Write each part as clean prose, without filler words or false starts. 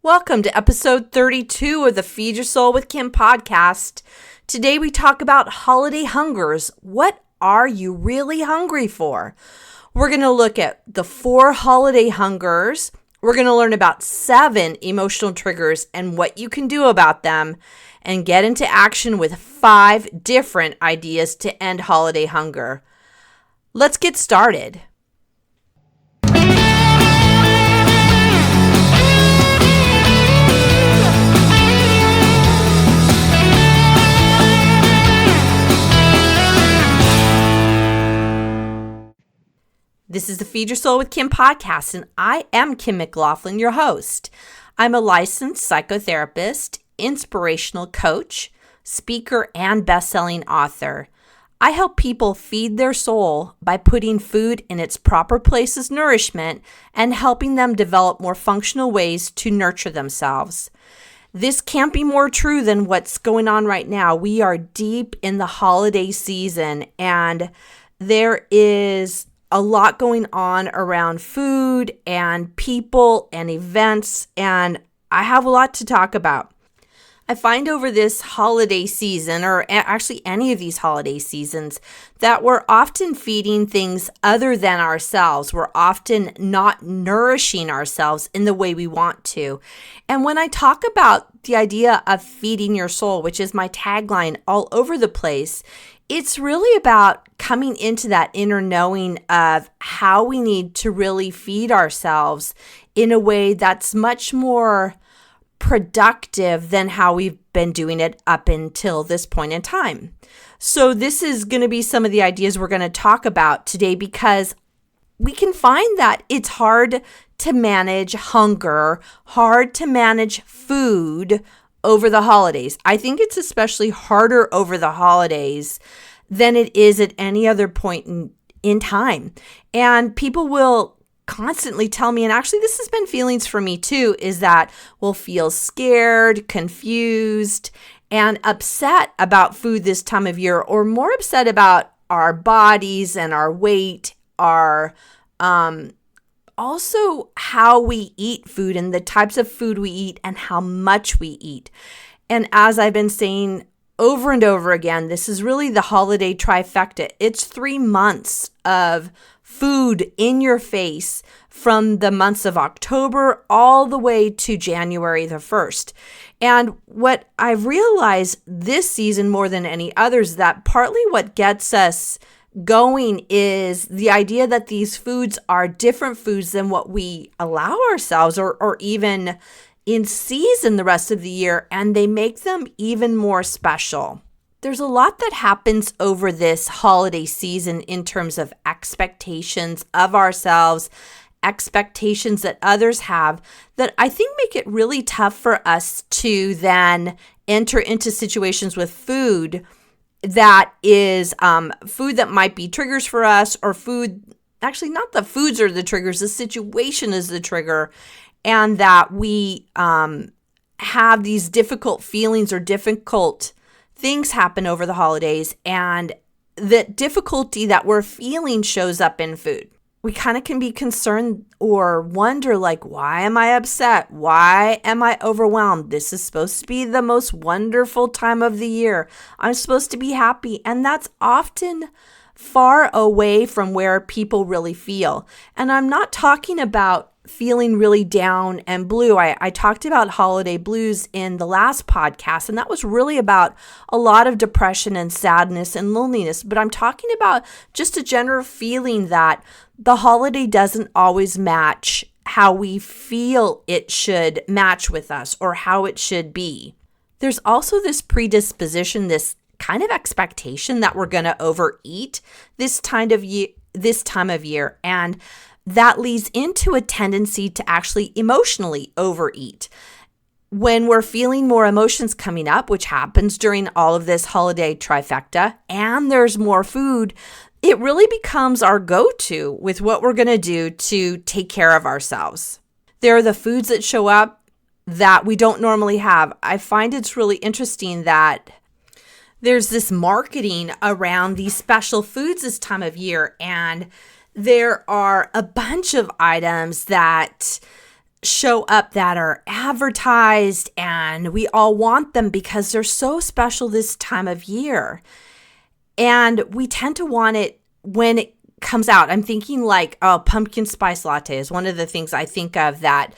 Welcome to episode 32 of the Feed Your Soul with Kim podcast. Today we talk about holiday hungers. What are you really hungry for? We're going to look at the 4 holiday hungers. We're going to learn about 7 emotional triggers and what you can do about them, and get into action with 5 different ideas to end holiday hunger. Let's get started. This is the Feed Your Soul with Kim podcast, and I am Kim McLaughlin, your host. I'm a licensed psychotherapist, inspirational coach, speaker, and best-selling author. I help people feed their soul by putting food in its proper place as nourishment and helping them develop more functional ways to nurture themselves. This can't be more true than what's going on right now. We are deep in the holiday season, and there is a lot going on around food and people and events, and I have a lot to talk about. I find over this holiday season, or actually any of these holiday seasons, that we're often feeding things other than ourselves. We're often not nourishing ourselves in the way we want to. And when I talk about the idea of feeding your soul, which is my tagline all over the place, it's really about coming into that inner knowing of how we need to really feed ourselves in a way that's much more productive than how we've been doing it up until this point in time. So this is going to be some of the ideas we're going to talk about today, because we can find that it's hard to manage hunger, hard to manage food over the holidays. I think it's especially harder over the holidays than it is at any other point in time. And people will constantly tell me, and actually this has been feelings for me too, is that we'll feel scared, confused, and upset about food this time of year, or more upset about our bodies and our weight, our also how we eat food and the types of food we eat and how much we eat. And as I've been saying over and over again, this is really the holiday trifecta. It's 3 months of food in your face from the months of October all the way to January the 1st. And what I've realized this season more than any others, that partly what gets us going is the idea that these foods are different foods than what we allow ourselves or even in season the rest of the year, and they make them even more special. There's a lot that happens over this holiday season in terms of expectations of ourselves, expectations that others have, that I think make it really tough for us to then enter into situations with food that is food that might be triggers for us, or food, actually not the foods are the triggers, the situation is the trigger, and that we have these difficult feelings or difficult things happen over the holidays, and the difficulty that we're feeling shows up in food. We kind of can be concerned or wonder, like, why am I upset? Why am I overwhelmed? This is supposed to be the most wonderful time of the year. I'm supposed to be happy. And that's often far away from where people really feel. And I'm not talking about feeling really down and blue. I talked about holiday blues in the last podcast, and that was really about a lot of depression and sadness and loneliness. But I'm talking about just a general feeling that the holiday doesn't always match how we feel it should match with us or how it should be. There's also this predisposition, this kind of expectation that we're going to overeat this time of year, and that leads into a tendency to actually emotionally overeat. When we're feeling more emotions coming up, which happens during all of this holiday trifecta, and there's more food, it really becomes our go-to with what we're going to do to take care of ourselves. There are the foods that show up that we don't normally have. I find it's really interesting that there's this marketing around these special foods this time of year, and there are a bunch of items that show up that are advertised, and we all want them because they're so special this time of year. And we tend to want it when it comes out. I'm thinking like, pumpkin spice latte is one of the things I think of that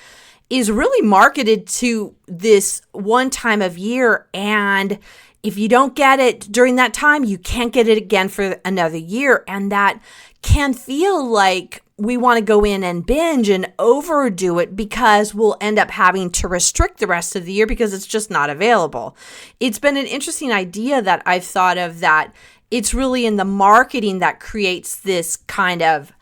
is really marketed to this one time of year. And if you don't get it during that time, you can't get it again for another year. And that can feel like we want to go in and binge and overdo it because we'll end up having to restrict the rest of the year because it's just not available. It's been an interesting idea that I've thought of, that it's really in the marketing that creates this kind of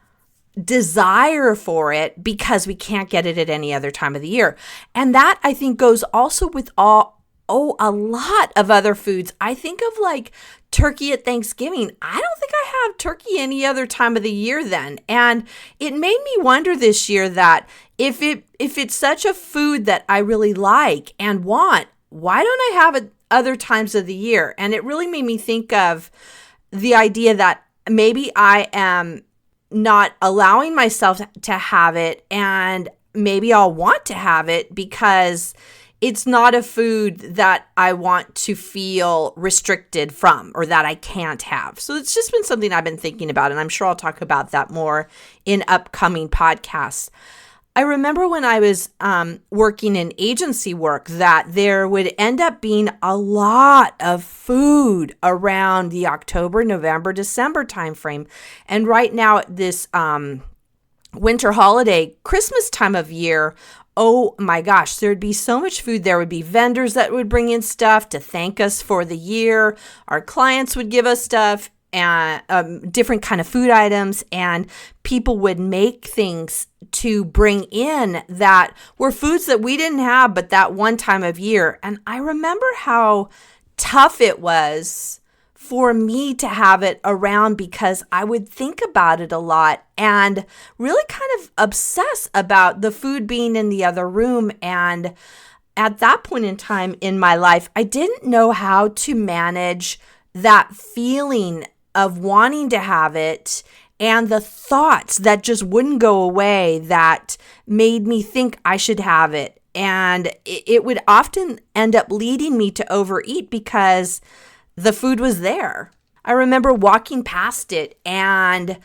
desire for it because we can't get it at any other time of the year. And that, I think, goes also with a lot of other foods. I think of like turkey at Thanksgiving. I don't think I have turkey any other time of the year then. And it made me wonder this year that if it's such a food that I really like and want, why don't I have it other times of the year? And it really made me think of the idea that maybe I am not allowing myself to have it, and maybe I'll want to have it because it's not a food that I want to feel restricted from or that I can't have. So it's just been something I've been thinking about, and I'm sure I'll talk about that more in upcoming podcasts. I remember when I was working in agency work that there would end up being a lot of food around the October, November, December timeframe. And right now, this winter holiday, Christmas time of year, oh my gosh, there'd be so much food. There would be vendors that would bring in stuff to thank us for the year. Our clients would give us stuff and different kind of food items, and people would make things to bring in that were foods that we didn't have but that one time of year. And I remember how tough it was for me to have it around because I would think about it a lot and really kind of obsess about the food being in the other room. And at that point in time in my life, I didn't know how to manage that feeling of wanting to have it and the thoughts that just wouldn't go away that made me think I should have it. And it would often end up leading me to overeat because the food was there. I remember walking past it and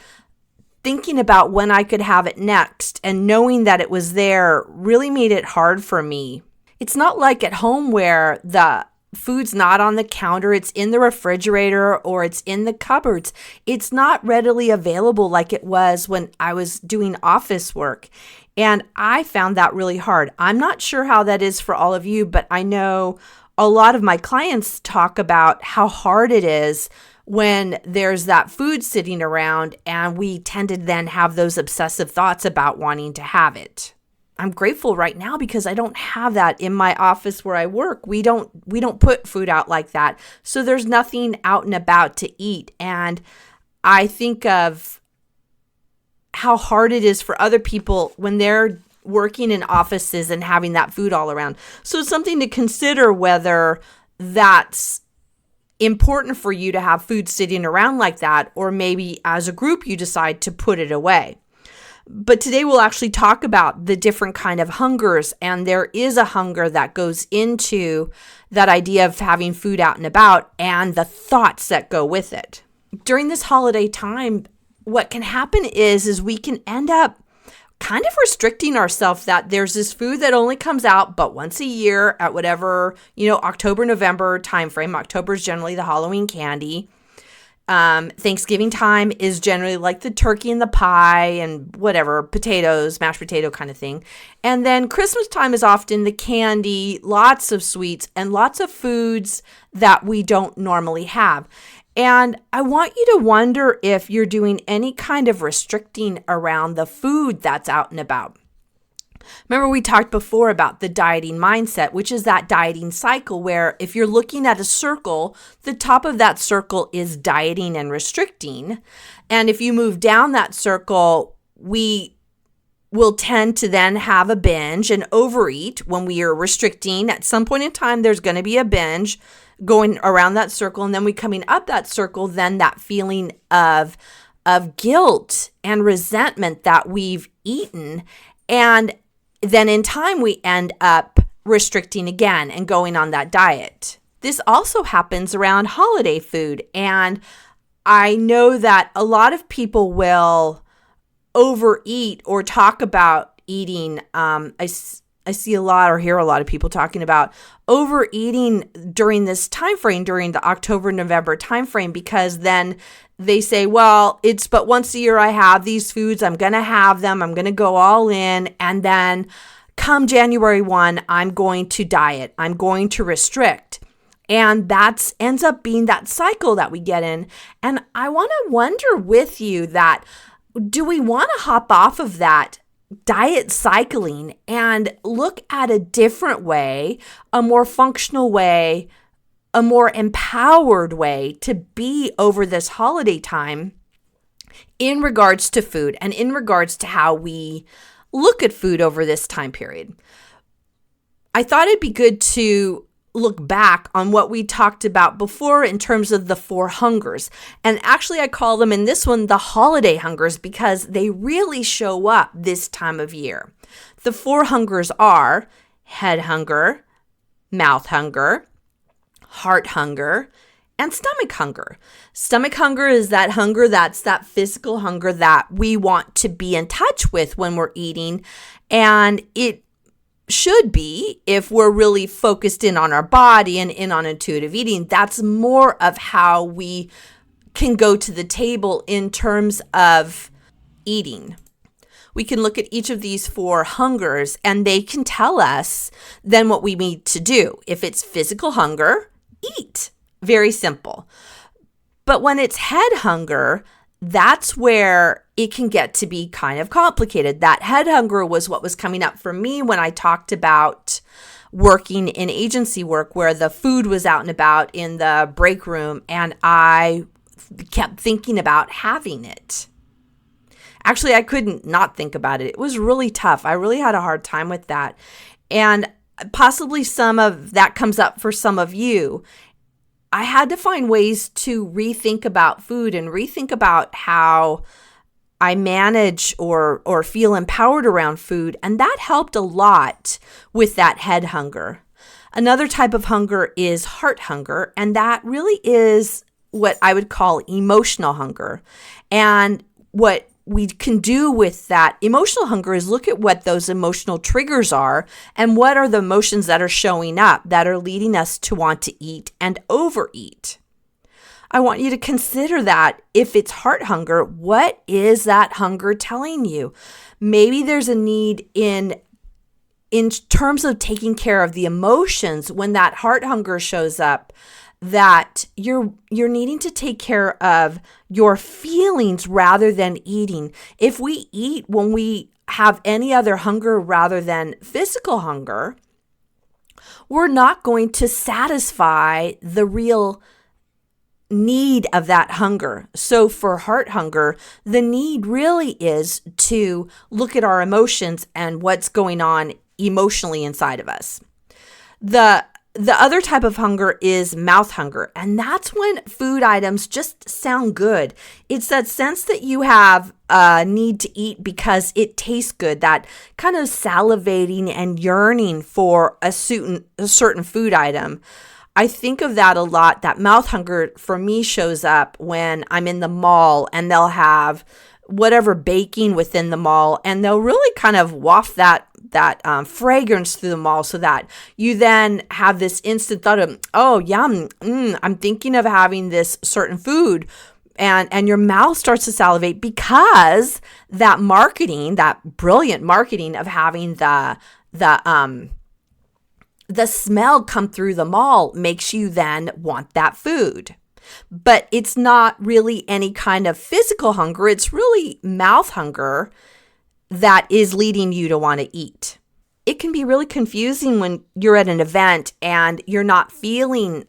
thinking about when I could have it next, and knowing that it was there really made it hard for me. It's not like at home where the food's not on the counter, it's in the refrigerator or it's in the cupboards. It's not readily available like it was when I was doing office work. And I found that really hard. I'm not sure how that is for all of you, but I know a lot of my clients talk about how hard it is when there's that food sitting around and we tend to then have those obsessive thoughts about wanting to have it. I'm grateful right now because I don't have that in my office where I work. We don't put food out like that. So there's nothing out and about to eat. And I think of how hard it is for other people when they're working in offices and having that food all around. So it's something to consider whether that's important for you to have food sitting around like that, or maybe as a group you decide to put it away. But today we'll actually talk about the different kind of hungers, and there is a hunger that goes into that idea of having food out and about and the thoughts that go with it. During this holiday time, what can happen is we can end up kind of restricting ourselves, that there's this food that only comes out but once a year at whatever, October, November timeframe. October is generally the Halloween candy. Thanksgiving time is generally like the turkey and the pie and whatever, potatoes, mashed potato kind of thing. And then Christmas time is often the candy, lots of sweets, and lots of foods that we don't normally have. And I want you to wonder if you're doing any kind of restricting around the food that's out and about. Remember, we talked before about the dieting mindset, which is that dieting cycle where if you're looking at a circle, the top of that circle is dieting and restricting. And if you move down that circle, we will tend to then have a binge and overeat when we are restricting. At some point in time, there's going to be a binge going around that circle. And then we coming up that circle, then that feeling of guilt and resentment that we've eaten. And then in time we end up restricting again and going on that diet. This also happens around holiday food. And I know that a lot of people will overeat or talk about eating. I see a lot or hear a lot of people talking about overeating during this time frame, during the October-November time frame, because then they say, well, it's but once a year I have these foods. I'm going to have them. I'm going to go all in. And then come January 1, I'm going to diet. I'm going to restrict. And that ends up being that cycle that we get in. And I want to wonder with you that, do we want to hop off of that diet cycling and look at a different way, a more functional way, a more empowered way to be over this holiday time in regards to food and in regards to how we look at food over this time period? I thought it'd be good to look back on what we talked about before in terms of the 4 hungers. And actually, I call them in this one the holiday hungers because they really show up this time of year. The 4 hungers are head hunger, mouth hunger, heart hunger, and stomach hunger. Stomach hunger is that hunger that's that physical hunger that we want to be in touch with when we're eating. And it should be, if we're really focused in on our body and in on intuitive eating, that's more of how we can go to the table in terms of eating. We can look at each of these 4 hungers and they can tell us then what we need to do. If it's physical hunger, eat. Very simple. But when it's head hunger, that's where it can get to be kind of complicated. That head hunger was what was coming up for me when I talked about working in agency work, where the food was out and about in the break room and I kept thinking about having it. Actually, I couldn't not think about it. It was really tough. I really had a hard time with that. And possibly some of that comes up for some of you. I had to find ways to rethink about food and rethink about how I manage or feel empowered around food. And that helped a lot with that head hunger. Another type of hunger is heart hunger. And that really is what I would call emotional hunger. And what we can do with that emotional hunger is look at what those emotional triggers are and what are the emotions that are showing up that are leading us to want to eat and overeat. I want you to consider that if it's heart hunger, what is that hunger telling you? Maybe there's a need in terms of taking care of the emotions when that heart hunger shows up, that you're needing to take care of your feelings rather than eating. If we eat when we have any other hunger rather than physical hunger, we're not going to satisfy the real need of that hunger. So for heart hunger, the need really is to look at our emotions and what's going on emotionally inside of us. The other type of hunger is mouth hunger, and that's when food items just sound good. It's that sense that you have a need to eat because it tastes good, that kind of salivating and yearning for a certain food item. I think of that a lot. That mouth hunger for me shows up when I'm in the mall and they'll have whatever baking within the mall, and they'll really kind of waft that fragrance through the mall, so that you then have this instant thought of, oh, yum, I'm thinking of having this certain food, and your mouth starts to salivate because that marketing, that brilliant marketing of having the smell come through the mall makes you then want that food. But it's not really any kind of physical hunger. It's really mouth hunger that is leading you to want to eat. It can be really confusing when you're at an event and you're not feeling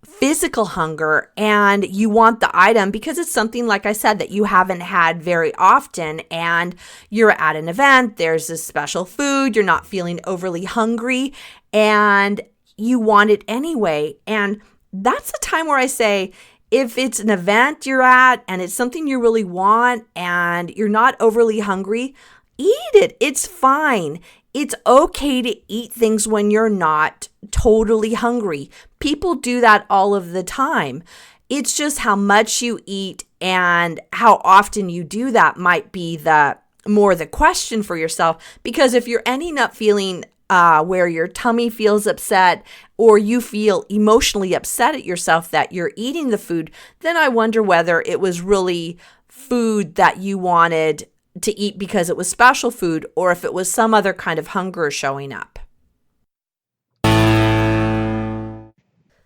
physical hunger and you want the item because it's something, like I said, that you haven't had very often, and you're at an event, there's a special food, you're not feeling overly hungry, and you want it anyway. And that's the time where I say, if it's an event you're at and it's something you really want and you're not overly hungry, eat it. It's fine. It's okay to eat things when you're not totally hungry. People do that all of the time. It's just how much you eat and how often you do that might be the question for yourself. Because if you're ending up feeling where your tummy feels upset or you feel emotionally upset at yourself that you're eating the food, then I wonder whether it was really food that you wanted to eat because it was special food, or if it was some other kind of hunger showing up.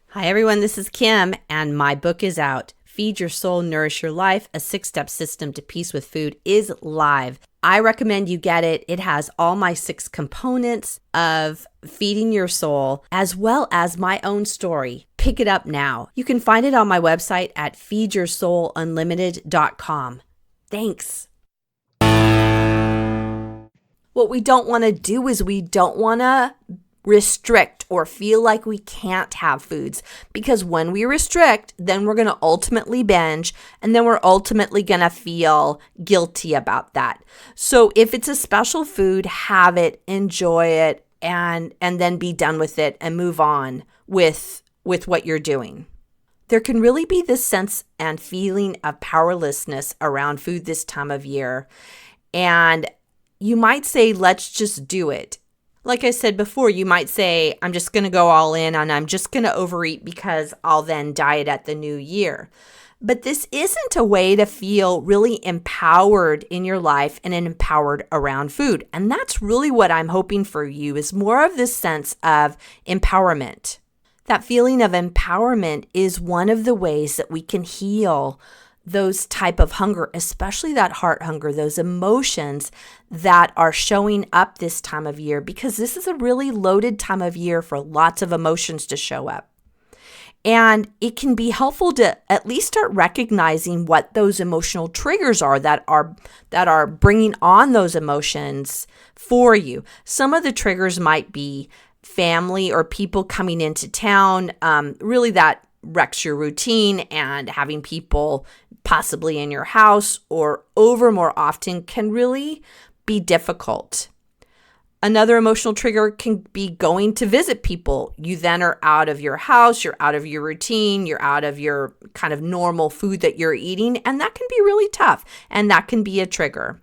Hi everyone, this is Kim, and my book is out. Feed Your Soul, Nourish Your Life, a 6-step system to peace with food is live. I recommend you get it. It has all my 6 components of feeding your soul, as well as my own story. Pick it up now. You can find it on my website at feedyoursoulunlimited.com. Thanks. What we don't want to do is we don't want to restrict or feel like we can't have foods, because when we restrict, then we're going to ultimately binge, and then we're ultimately going to feel guilty about that. So if it's a special food, have it, enjoy it, and then be done with it and move on with what you're doing. There can really be this sense and feeling of powerlessness around food this time of year. And you might say, let's just do it. Like I said before, you might say, I'm just going to go all in and I'm just going to overeat because I'll then diet at the new year. But this isn't a way to feel really empowered in your life and empowered around food. And that's really what I'm hoping for you, is more of this sense of empowerment. That feeling of empowerment is one of the ways that we can heal those type of hunger, especially that heart hunger, those emotions that are showing up this time of year, because this is a really loaded time of year for lots of emotions to show up. And it can be helpful to at least start recognizing what those emotional triggers are that are bringing on those emotions for you. Some of the triggers might be family or people coming into town, really that wrecks your routine, and having people possibly in your house or over more often can really be difficult. Another emotional trigger can be going to visit people. You then are out of your house, you're out of your routine, you're out of your kind of normal food that you're eating, and that can be really tough, and that can be a trigger.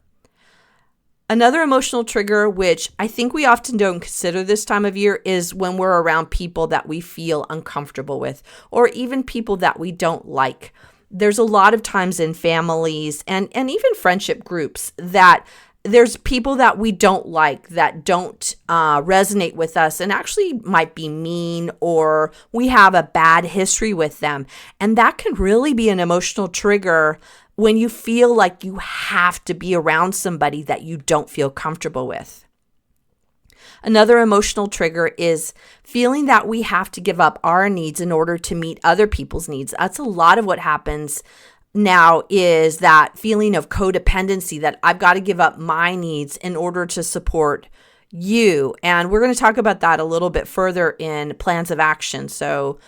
Another emotional trigger, which I think we often don't consider this time of year, is when we're around people that we feel uncomfortable with, or even people that we don't like. There's a lot of times in families and even friendship groups that there's people that we don't like, that don't resonate with us, and actually might be mean, or we have a bad history with them. And that can really be an emotional trigger when you feel like you have to be around somebody that you don't feel comfortable with. Another emotional trigger is feeling that we have to give up our needs in order to meet other people's needs. That's a lot of what happens now, is that feeling of codependency, that I've got to give up my needs in order to support you. And we're going to talk about that a little bit further in plans of action. So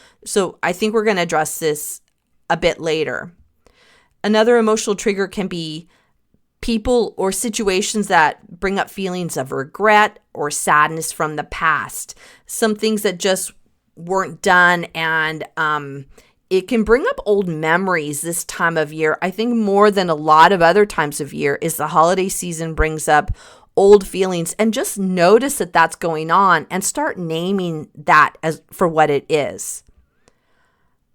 I think we're going to address this a bit later. Another emotional trigger can be people or situations that bring up feelings of regret or sadness from the past. Some things that just weren't done, and it can bring up old memories this time of year. I think more than a lot of other times of year is the holiday season brings up old feelings, and just notice that that's going on and start naming that as for what it is.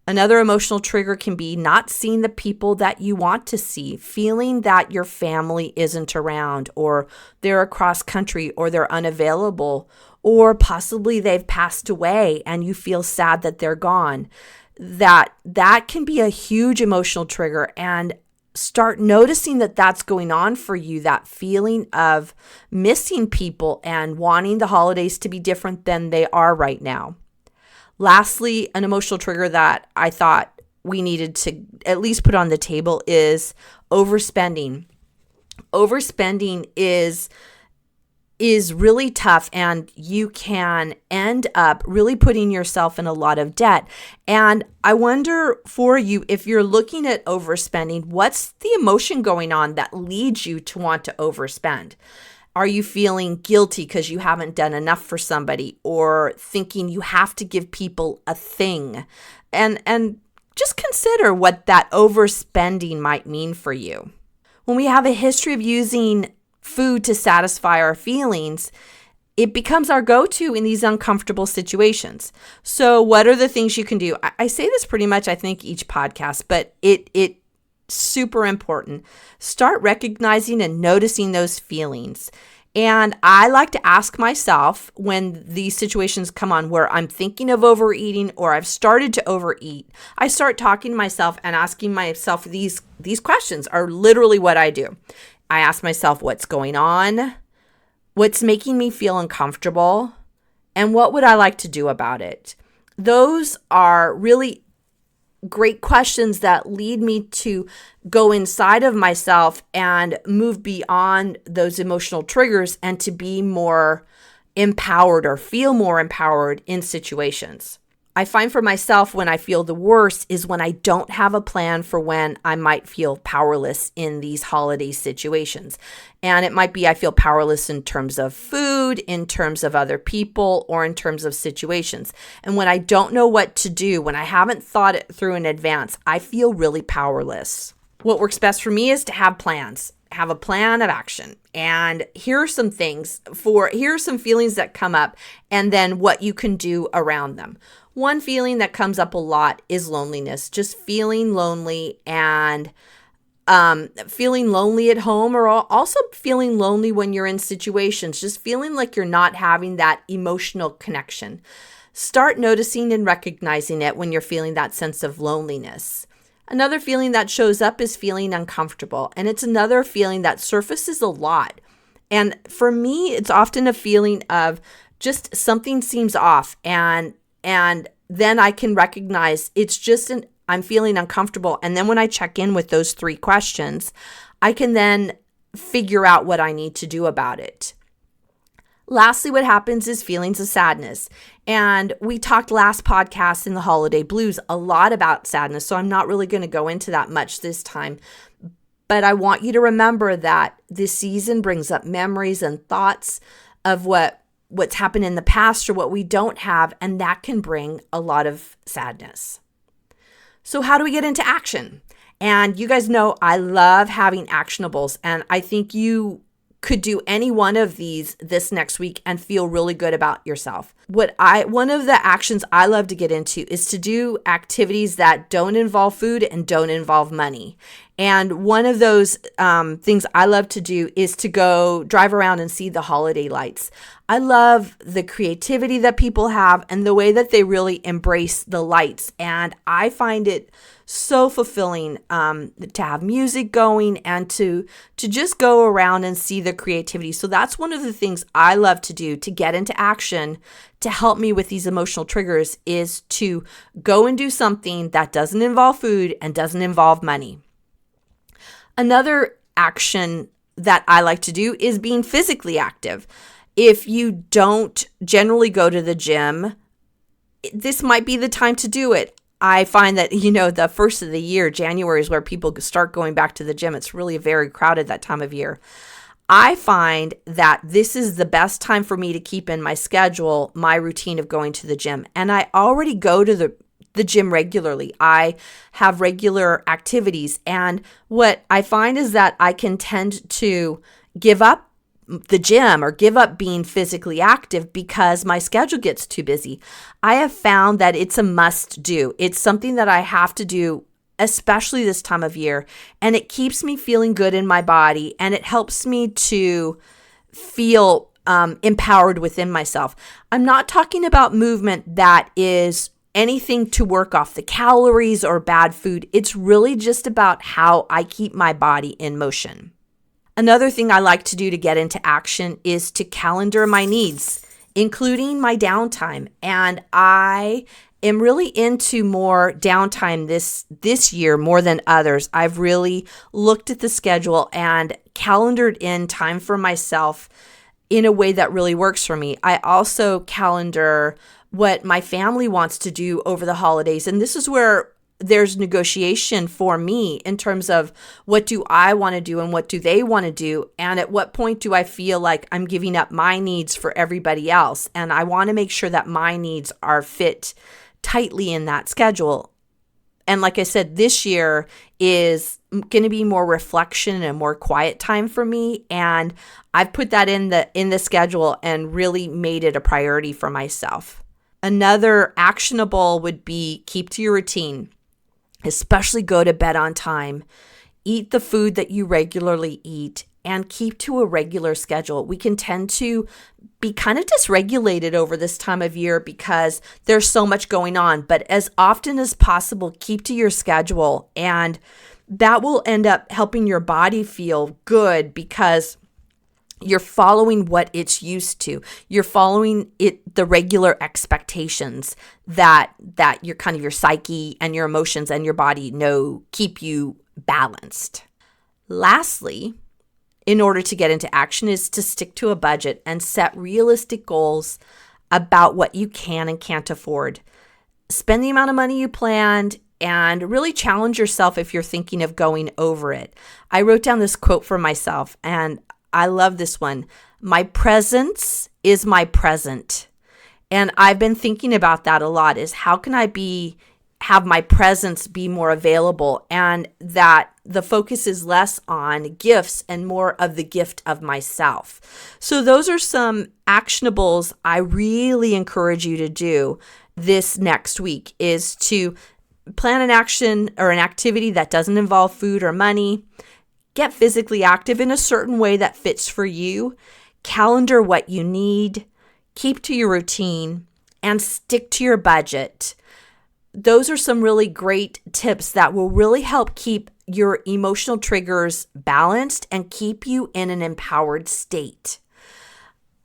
Another emotional trigger can be not seeing the people that you want to see, feeling that your family isn't around, or they're across country, or they're unavailable, or possibly they've passed away and you feel sad that they're gone. That can be a huge emotional trigger, and start noticing that that's going on for you, that feeling of missing people and wanting the holidays to be different than they are right now. Lastly, an emotional trigger that I thought we needed to at least put on the table is overspending. Overspending is really tough, and you can end up really putting yourself in a lot of debt. And I wonder for you, if you're looking at overspending, what's the emotion going on that leads you to want to overspend? Are you feeling guilty because you haven't done enough for somebody, or thinking you have to give people a thing? And just consider what that overspending might mean for you. When we have a history of using food to satisfy our feelings, it becomes our go-to in these uncomfortable situations. So what are the things you can do? I say this pretty much, I think, each podcast, but it's super important. Start recognizing and noticing those feelings. And I like to ask myself when these situations come on where I'm thinking of overeating or I've started to overeat, I start talking to myself and asking myself these questions are literally what I do. I ask myself, what's going on? What's making me feel uncomfortable? And what would I like to do about it? Those are really great questions that lead me to go inside of myself and move beyond those emotional triggers and to be more empowered or feel more empowered in situations. I find for myself when I feel the worst is when I don't have a plan for when I might feel powerless in these holiday situations. And it might be I feel powerless in terms of food, in terms of other people, or in terms of situations. And when I don't know what to do, when I haven't thought it through in advance, I feel really powerless. What works best for me is to have plans. Have a plan of action. And here are some here are some feelings that come up and then what you can do around them. One feeling that comes up a lot is loneliness, just feeling lonely and feeling lonely at home, or also feeling lonely when you're in situations, just feeling like you're not having that emotional connection. Start noticing and recognizing it when you're feeling that sense of loneliness. Another feeling that shows up is feeling uncomfortable, and it's another feeling that surfaces a lot. And for me, it's often a feeling of just something seems off, and then I can recognize it's just I'm feeling uncomfortable. And then when I check in with those 3 questions, I can then figure out what I need to do about it. Lastly, what happens is feelings of sadness. And we talked last podcast in the holiday blues a lot about sadness, so I'm not really going to go into that much this time. But I want you to remember that this season brings up memories and thoughts of what's happened in the past or what we don't have, and that can bring a lot of sadness. So how do we get into action? And you guys know I love having actionables, and I think you could do any one of these this next week and feel really good about yourself. One of the actions I love to get into is to do activities that don't involve food and don't involve money. And one of those things I love to do is to go drive around and see the holiday lights. I love the creativity that people have and the way that they really embrace the lights. And I find it so fulfilling to have music going and to just go around and see the creativity. So that's one of the things I love to do to get into action to help me with these emotional triggers, is to go and do something that doesn't involve food and doesn't involve money. Another action that I like to do is being physically active. If you don't generally go to the gym, this might be the time to do it. I find that, the first of the year, January, is where people start going back to the gym. It's really very crowded that time of year. I find that this is the best time for me to keep in my schedule my routine of going to the gym. And I already go to the gym regularly. I have regular activities. And what I find is that I can tend to give up the gym or give up being physically active because my schedule gets too busy. I have found that it's a must do. It's something that I have to do, especially this time of year, and it keeps me feeling good in my body, and it helps me to feel empowered within myself. I'm not talking about movement that is anything to work off the calories or bad food. It's really just about how I keep my body in motion. Another thing I like to do to get into action is to calendar my needs, including my downtime. And I am really into more downtime this year more than others. I've really looked at the schedule and calendared in time for myself in a way that really works for me. I also calendar what my family wants to do over the holidays. And this is where there's negotiation for me in terms of what do I want to do and what do they want to do, and at what point do I feel like I'm giving up my needs for everybody else. And I want to make sure that my needs are fit tightly in that schedule. And like I said, this year is going to be more reflection and more quiet time for me, and I've put that in the schedule and really made it a priority for myself. Another actionable would be keep to your routine, especially go to bed on time, eat the food that you regularly eat, and keep to a regular schedule. We can tend to be kind of dysregulated over this time of year because there's so much going on, but as often as possible, keep to your schedule, and that will end up helping your body feel good because you're following what it's used to. You're following the regular expectations that your kind of your psyche and your emotions and your body know keep you balanced. Lastly, in order to get into action is to stick to a budget and set realistic goals about what you can and can't afford. Spend the amount of money you planned and really challenge yourself if you're thinking of going over it. I wrote down this quote for myself, and I love this one. My presence is my present. And I've been thinking about that a lot, is how can I have my presence be more available, and that the focus is less on gifts and more of the gift of myself. So those are some actionables I really encourage you to do this next week, is to plan an action or an activity that doesn't involve food or money. Get physically active in a certain way that fits for you. Calendar what you need. Keep to your routine and stick to your budget. Those are some really great tips that will really help keep your emotional triggers balanced and keep you in an empowered state.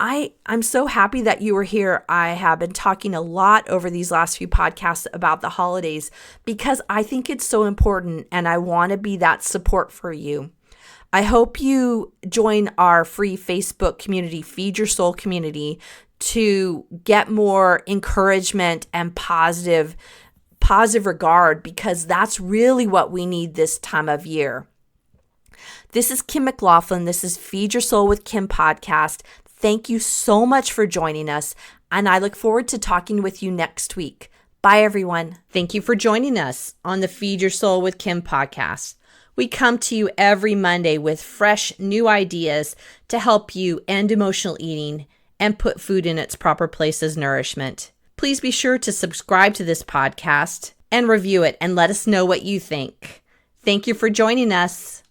I'm so happy that you were here. I have been talking a lot over these last few podcasts about the holidays because I think it's so important, and I want to be that support for you. I hope you join our free Facebook community, Feed Your Soul community, to get more encouragement and positive regard, because that's really what we need this time of year. This is Kim McLaughlin. This is Feed Your Soul with Kim podcast. Thank you so much for joining us, and I look forward to talking with you next week. Bye, everyone. Thank you for joining us on the Feed Your Soul with Kim podcast. We come to you every Monday with fresh new ideas to help you end emotional eating and put food in its proper place as nourishment. Please be sure to subscribe to this podcast and review it and let us know what you think. Thank you for joining us.